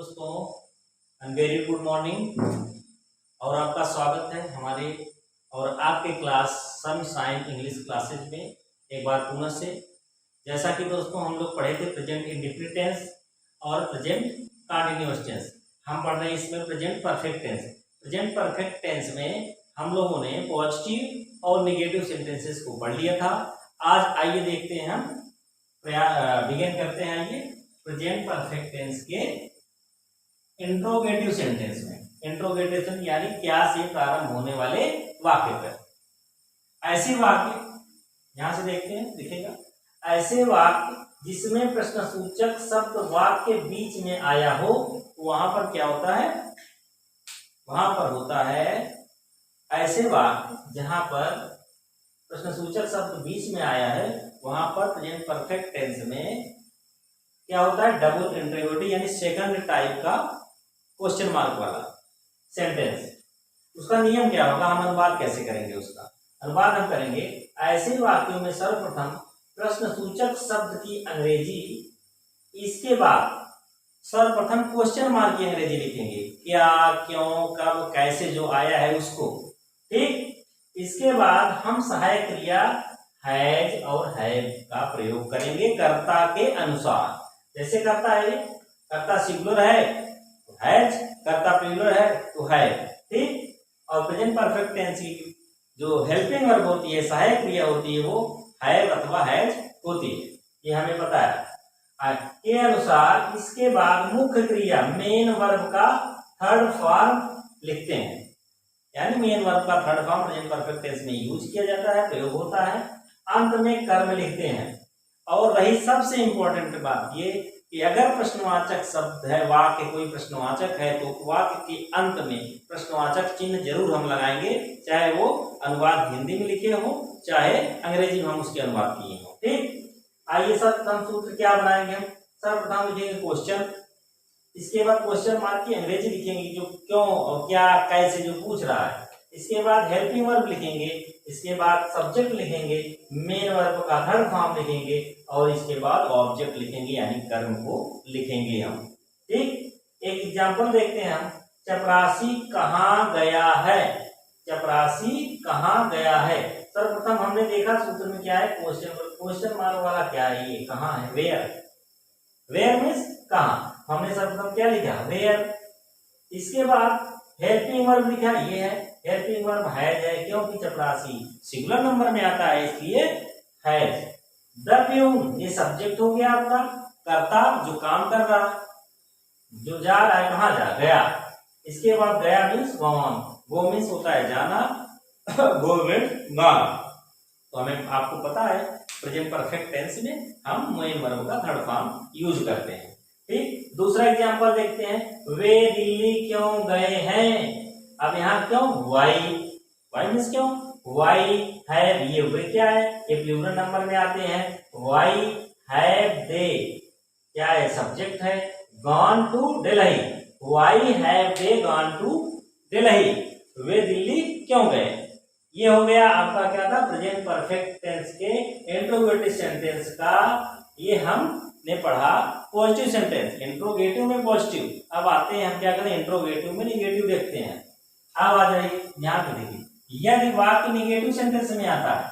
दोस्तों very good morning और आपका स्वागत है हमारे और आपके class some sign English classes में एक बार पुनः से। जैसा कि दोस्तों हम लोग पढ़े थे प्रेजेंट इंडेफिनिट टेंस और प्रेजेंट कंटीन्यूअस टेंस। हम पढ़ रहे हैं इसमें present perfect tense. Present perfect tense में हम लोगों ने पॉजिटिव और निगेटिव सेंटेंसेस को पढ़ लिया था। आज आइए देखते हैं हम बिगिन करते हैं। आइए प्रेजेंट परफेक्ट टेंस के इंट्रोगेटिव सेंटेंस में। इंट्रोगेटिव यानी क्या से प्रारंभ होने वाले वाक्य पर। ऐसे वाक्य यहां से देखते हैं, दिखेगा ऐसे वाक्य जिसमें प्रश्नसूचक शब्द वाक्य के बीच में आया हो, वहां पर क्या होता है, वहां पर होता है ऐसे वाक्य जहां पर प्रश्नसूचक शब्द बीच में आया है, वहां पर प्रेजेंट परफेक्ट टेंस में क्या होता है, डबल इंटरोगेटिव यानी सेकंड टाइप का क्वेश्चन मार्क वाला सेंटेंस। उसका नियम क्या होगा, हम अनुवाद कैसे करेंगे, उसका अनुवाद हम करेंगे ऐसे वाक्यों में सर्वप्रथम प्रश्नसूचक शब्द की अंग्रेजी, इसके बाद सर्वप्रथम क्वेश्चन मार्क की अंग्रेजी लिखेंगे, क्या, क्यों, कब, कैसे जो आया है उसको, ठीक। इसके बाद हम सहायक क्रिया हैज और हैव का प्रयोग करेंगे कर्ता के अनुसार। जैसे कर्ता है, कर्ता सिंगुलर है तो हैज, कर्ता प्लूरल है तो हैव, ठीक। और प्रेजेंट परफेक्ट टेंस की जो हेल्पिंग वर्ब होती है, सहायक क्रिया होती है, वो हैव अथवा हैज होती है, ये हमें पता है के अनुसार। इसके बाद मुख्य क्रिया मेन वर्ब का थर्ड फॉर्म लिखते हैं, यानी मेन वर्ब का third form present perfect tense में यूज किया जाता है, प्रयोग होता है। अंत में कर्म लिखते हैं। और रही सबसे इंपॉर्टेंट बात ये कि अगर प्रश्नवाचक शब्द है, वाक्य कोई प्रश्नवाचक है, तो वाक्य के अंत में प्रश्नवाचक चिन्ह जरूर हम लगाएंगे, चाहे वो अनुवाद हिंदी में लिखे हो चाहे अंग्रेजी में हम उसके अनुवाद किए हो, ठीक। आइए सर्वप्रथम सूत्र क्या बनाएंगे हम, सर्वप्रथम लिखेंगे क्वेश्चन, इसके बाद क्वेश्चन मार्क की अंग्रेजी लिखेंगे जो क्यों और क्या कैसे जो पूछ रहा है। इसके बाद हेल्पिंग वर्ब लिखेंगे, इसके बाद सब्जेक्ट लिखेंगे, मेन वर्ब का थर्ड फॉर्म लिखेंगे और इसके बाद ऑब्जेक्ट लिखेंगे यानी कर्म को लिखेंगे हम, ठीक। एक एग्जांपल देखते हैं हम, चपरासी कहाँ गया है, चपरासी कहाँ गया है। सर्वप्रथम हमने देखा सूत्र में क्या है, क्वेश्चन मार्क वाला क्या है, ये कहाँ है, वेयर, वेयर मीन्स कहाँ। हमने सर्वप्रथम क्या लिखा, वेयर। इसके बाद हेल्पिंग वर्ब लिखा, ये है हेल्पिंग वर्ब हैज है, क्योंकि चपरासी सिंगुलर नंबर में आता है इसलिए हैज। द प्यून, ये सब्जेक्ट हो गया आपका, कर्ता जो काम कर रहा, जो जा रहा है, कहाँ जा, गया। इसके बाद गया मीन्स गॉन, गो मीन्स होता है जाना, गो मीन्स गॉन। तो हमें आपको पता है प्रेजेंट परफेक्ट टेंस में हम मेन वर्ब का थर्ड फॉर्म यूज करते हैं, ठीक। दूसरा एग्जांपल देखते हैं, वे दिल्ली क्यों गए हैं। अब यहाँ क्यों, वाई, वाई मीन्स क्यों, वाई हैव, ये वे क्या है, ये प्लूरल नंबर में आते हैं, वाई हैव दे क्या है, सब्जेक्ट है, gone to Delhi, why have they gone to Delhi, वे दिल्ली क्यों गए। ये हो गया आपका क्या था, प्रेजेंट परफेक्ट टेंस के इंट्रोगेटिव सेंटेंस का, ये हमने पढ़ा पॉजिटिव सेंटेंस, इंट्रोगेटिव में पॉजिटिव। अब आते हैं हम क्या करें, इंट्रोगेटिव में निगेटिव देखते हैं। अब आ जाइए यहाँ पे देखिए, यदि वाक्य निगेटिव सेंटेंस में आता है,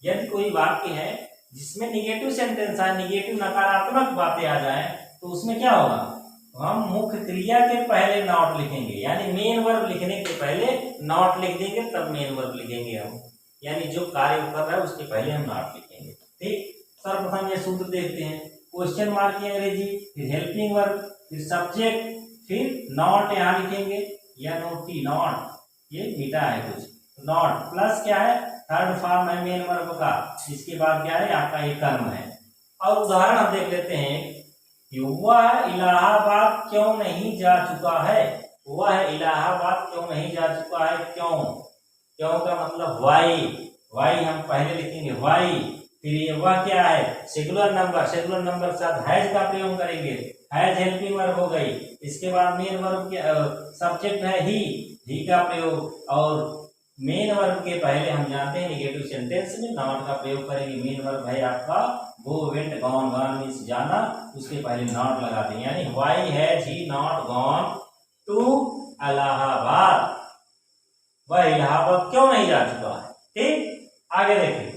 यदि कोई वाक्य है जिसमें निगेटिव सेंटेंस है, निगेटिव नकारात्मक बातें आ जाए, तो उसमें क्या होगा, हम मुख्य क्रिया के पहले नॉट लिखेंगे, यानी मेन वर्ब लिखने के पहले नॉट लिख देंगे, तब मेन वर्ब लिखेंगे हम, यानी जो कार्य कर रहा है उसके पहले हम नॉट लिखेंगे, ठीक। सर्वप्रथम ये सूत्र देखते हैं, क्वेश्चन मार्क की अंग्रेजी, फिर हेल्पिंग वर्ब, फिर सब्जेक्ट, फिर नॉट यहाँ लिखेंगे, या नोटी नॉट, ये मीठा है कुछ, नॉट प्लस क्या है, थर्ड फॉर्म है मेन वर्ब का, इसके बाद क्या है आपका ये कर्म है। और उदाहरण हम देख लेते हैं, वह इलाहाबाद क्यों नहीं जा चुका है, वह इलाहाबाद क्यों नहीं जा चुका है, क्यों, क्यों का मतलब वाई, वाई हम पहले लिखेंगे वाई, फिर ये वह क्या है, सिंगुलर नंबर, सिंगुलर नंबर के साथ हैज का प्रयोग करेंगे, हैज हेल्पिंग वर्ब हो गई। इसके बाद मेन वर्ब के सब्जेक्ट है ही का प्रयोग, और मेन वर्ब के पहले हम जानते हैं निगेटिव सेंटेंस में नॉट का प्रयोग करेंगे। मेन वर्ब है आपका go, went, gone. Gone means जाना, उसके पहले नॉट लगा दें, यानी why has he not gone to Allahabad. वह इलाहाबाद क्यों नहीं जा चुका है। ठीक, आगे देखिए,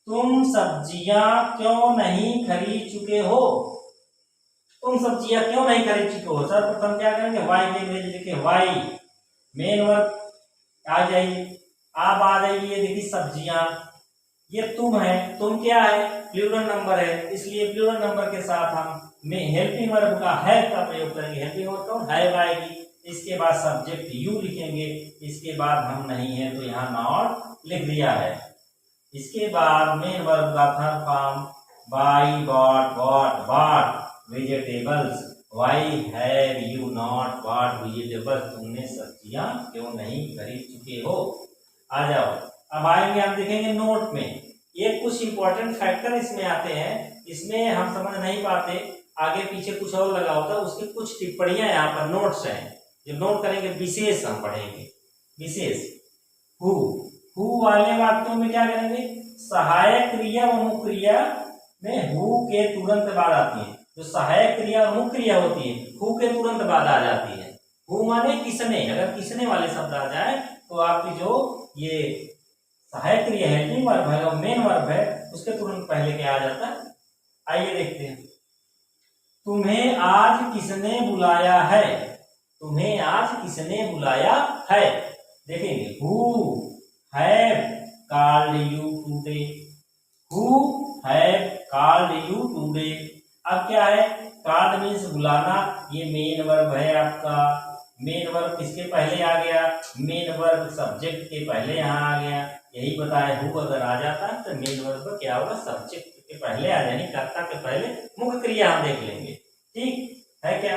तुम सब्जियां क्यों नहीं खरीद चुके हो। तुम सब्जियां क्यों नहीं खरीद चुके हो। सर्वप्रथम क्या करेंगे, वाई के अंग्रेजी लिखे वाई, मेन वर्ब आ जाइए, आप आ जाइए। देखिए सब्जियां, ये तुम है, तुम क्या है, प्लूरल नंबर है, इसलिए प्लूरल नंबर के साथ हम हेल्पिंग वर्ब का हैव का प्रयोग करेंगे। हेल्पिंग वर्ब कौन, हैव आएगी, इसके बाद सब्जेक्ट यू लिखेंगे, इसके बाद हम नहीं है तो यहाँ नॉट लिख दिया है। इसके बाद मेन वर्ब का third form buy, bought, bought vegetables. Why have you not bought vegetables. तुमने सब्जियां क्यों नहीं खरीद चुके हो। आ जाओ, अब आएंगे हम देखेंगे नोट में। ये कुछ इंपॉर्टेंट फैक्टर इसमें आते हैं, इसमें हम समझ नहीं पाते, आगे पीछे कुछ और लगा होता है, उसकी कुछ टिप्पणियां यहाँ पर नोट्स हैं जो नोट करेंगे। विशेष हम पढ़ेंगे, विशेष। हु वाले वाक्यों में क्या करेंगे, सहायक क्रिया व मुख्य क्रिया में हु के तुरंत बाद आती है। जो सहायक क्रिया और मुख्य क्रिया होती है हु के तुरंत बाद आ जाती है। हु माने किसने, अगर किसने वाले शब्द आ जाए तो आपकी जो ये सहायक क्रिया है, हेल्पिंग वर्ब है और मेन वर्ब है, उसके तुरंत पहले क्या आ जाता है। आइए देखते हैं, तुम्हें आज किसने बुलाया है। तुम्हें आज किसने बुलाया है। देखेंगे, who have called you today. Who have called you today. अब क्या है, कॉल्ड मीन्स बुलाना, ये मेन वर्ब है आपका। मेन वर्ब किसके पहले आ गया, मेन वर्ब सब्जेक्ट के पहले यहाँ आ गया। यही बताया, हु अगर आ जाता है तो मेन वर्ब क्या होगा, सब्जेक्ट के पहले आ जाए, कर्ता के पहले मुख्य क्रिया हम देख लेंगे। ठीक है क्या,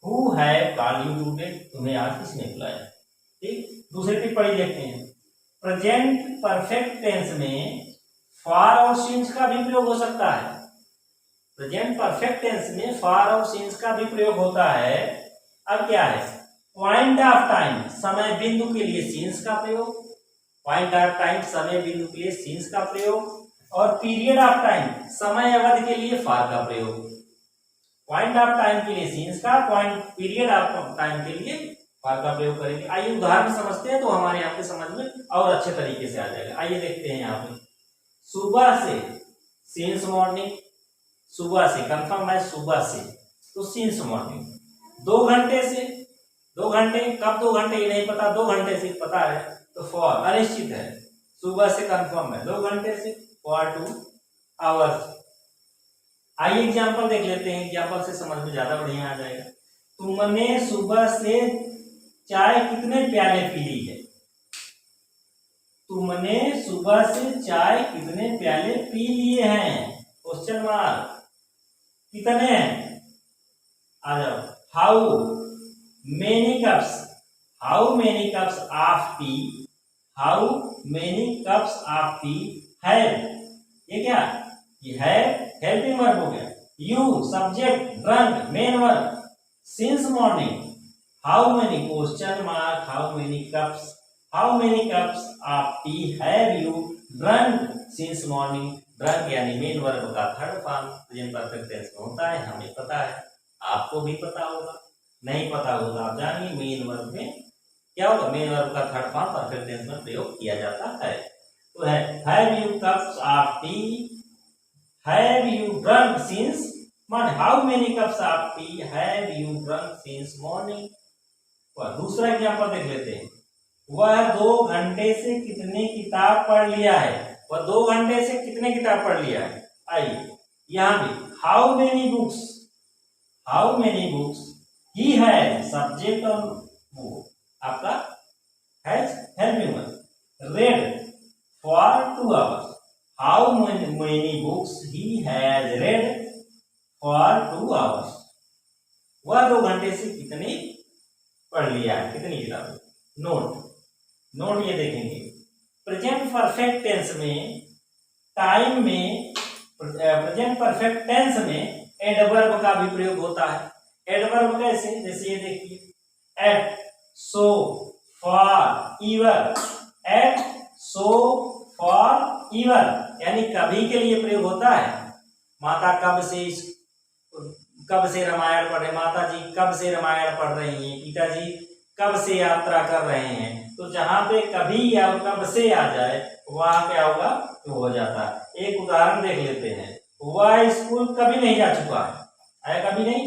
who have called you today, तुम्हें आज किसने बुलाया। ठीक, दूसरी टिप्पणी देखते हैं, प्रेजेंट परफेक्ट टेंस में फॉर और सिंस का भी प्रयोग हो सकता है। प्रेजेंट परफेक्ट टेंस में फॉर और सिंस का भी प्रयोग होता है। अब क्या है, पॉइंट ऑफ टाइम, समय बिंदु के लिए सिंस का प्रयोग। पॉइंट ऑफ टाइम, समय बिंदु के लिए सिंस का प्रयोग। और पीरियड ऑफ टाइम, समय अवधि के लिए फॉर का प्रयोग। पॉइंट ऑफ टाइम के लिए सिंस का, पीरियड ऑफ टाइम के लिए फॉर का प्रयोग करेंगे। आइए उदाहरण समझते हैं तो हमारे यहाँ पे समझ में और अच्छे तरीके से आ जाएगा। आइए देखते हैं यहाँ पे, सुबह से, सिंस मॉर्निंग, सुबह से कंफर्म है, सुबह से तो सिंस मॉर्निंग। 2 घंटे से, 2 घंटे कब, 2 घंटे ये नहीं पता, 2 घंटे से पता है तो फॉर अनिश्चित है, सुबह से कंफर्म है, 2 घंटे से फॉर 2 आवर्स। आइए एग्जाम्पल देख लेते हैं, एग्जाम्पल से समझ में ज्यादा बढ़िया आ जाएगा। तुमने सुबह से चाय कितने प्याले पी ली है। तुमने सुबह से चाय कितने प्याले पी लिए हैं, क्वेश्चन मार्क, कितने हैं। आ जाओ, how many cups, how many cups of tea, how many cups of tea have. ये क्या, ये है हेल्पिंग वर्ब हो गया। You subject, drunk main verb, since morning, how many question mark, how many cups, how many cups of tea have you drunk since morning. Drunk यानी main verb का third form present perfect tense में होता है, हमें पता है, आपको भी पता होगा। नहीं पता होगा आप जानिए, मेन वर्ब में क्या होगा, मेन वर्ब का थर्ड फॉर्म परफेक्ट टेंस में प्रयोग किया जाता है। तो है have you cups of tea, have you drunk since morning, how many cups of tea have you drunk since morning. दूसरा एग्जांपल देख लेते हैं, वह 2 घंटे से कितने किताब पढ़ लिया है। वह 2 घंटे से कितने किताब पढ़ लिया है। आइए यहां भी, how many books, how many books he has, subject और वो आपका has helping verb, red for 2 hours, how many books he has red for 2 hours. वह 2 घंटे से कितनी पढ़ लिया है, कितनी किताबें। नोट ये देखेंगे, प्रेजेंट परफेक्ट टेंस में टाइम में, प्रेजेंट परफेक्ट टेंस में एडवर्ब का भी प्रयोग होता है। एडवर्ब कैसे, जैसे ये देखिए, yet, so, far, ever, yet, so, far, ever यानी कभी के लिए प्रयोग होता है। माता कब से रामायण पढ़ रहे, माता जी कब से रामायण पढ़ रही हैं, पिताजी कब से यात्रा कर रहे हैं। तो जहां पे कभी या कब से आ जाए वहां क्या होगा, तो हो जाता है। एक उदाहरण देख लेते हैं, वह स्कूल कभी नहीं जा चुका है, आया कभी नहीं,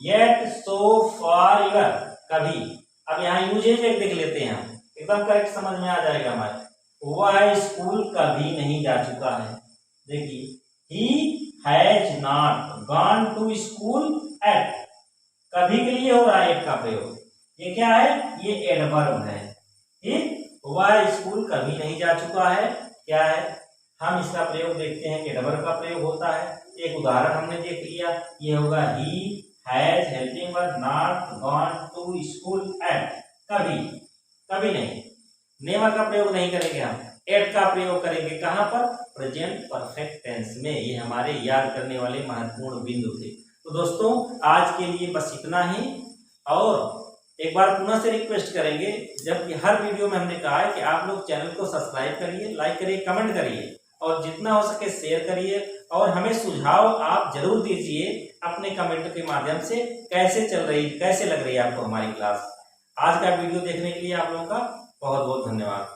येट, सो, फॉर, इवन कभी। अब यहाँ यूजेज एक देख लेते हैं हम, एकदम करेक्ट समझ में आ जाएगा हमारे। वह स्कूल कभी नहीं जा चुका है, देखिए he has not gone to school yet, कभी के लिए हो रहा है एट का प्रयोग, ये क्या है, ये एडवर्ब है। ठीक, वह स्कूल कभी नहीं जा चुका है, क्या है, हम इसका प्रयोग देखते हैं कि एडवर्ब का प्रयोग होता है। एक उदाहरण हमने देख लिया, ये होगा he has helping verb not gone to school yet, कभी, कभी नहीं। नेवर का प्रयोग नहीं करेंगे हम, एट का प्रयोग करेंगे कहां पर, प्रेजेंट परफेक्ट टेंस में। ये हमारे याद करने वाले महत्वपूर्ण बिंदु थे। तो दोस्तों आज के लिए बस इतना ही, और एक बार पुनः से रिक्वेस्ट करेंगे, जबकि हर वीडियो में हमने कहा है कि आप लोग चैनल को सब्सक्राइब करिए, लाइक करिए, कमेंट करिए और जितना हो सके शेयर करिए, और हमें सुझाव आप जरूर दीजिए अपने कमेंट के माध्यम से, कैसे चल रही, कैसे लग रही है आपको हमारी क्लास। आज का वीडियो देखने के लिए आप लोगों का बहुत बहुत धन्यवाद।